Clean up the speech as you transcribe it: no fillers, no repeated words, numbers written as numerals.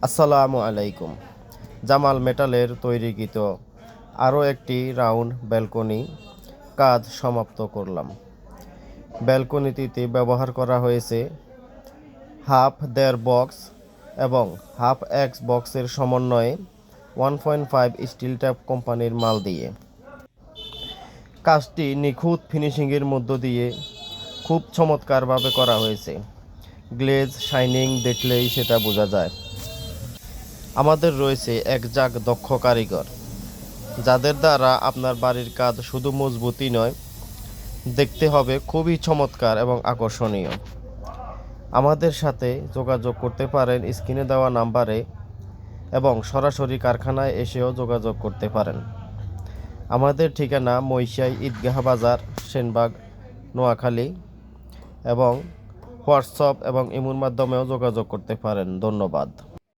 আসসালামু আলাইকুম। জামাল মেটালের তৈরিকৃত আরও একটি রাউন্ড ব্যালকনি কাজ সমাপ্ত করলাম। ব্যালকনিটিতে ব্যবহার করা হয়েছে হাফ দেড় বক্স এবং হাফ এক্স বক্সের সমন্বয়ে 1.5 স্টিল ট্যাপ কোম্পানির মাল দিয়ে। কাজটি নিখুঁত ফিনিশিংয়ের মধ্য দিয়ে খুব চমৎকারভাবে করা হয়েছে। গ্লেজ শাইনিং দেখলেই সেটা বোঝা যায়। আমাদের রয়েছে একঝাঁক দক্ষ কারিগর, যাদের দ্বারা আপনার বাড়ির কাজ শুধু মজবুতই নয়, দেখতে হবে খুবই চমৎকার এবং আকর্ষণীয়। আমাদের সাথে যোগাযোগ করতে পারেন স্ক্রিনে দেওয়া নাম্বারে এবং সরাসরি কারখানায় এসেও যোগাযোগ করতে পারেন। আমাদের ঠিকানা মইশাই ঈদগাহ বাজার, সেনবাগ, নোয়াখালী এবং হোয়াটসঅ্যাপ এবং ইমোর মাধ্যমেও যোগাযোগ করতে পারেন। ধন্যবাদ।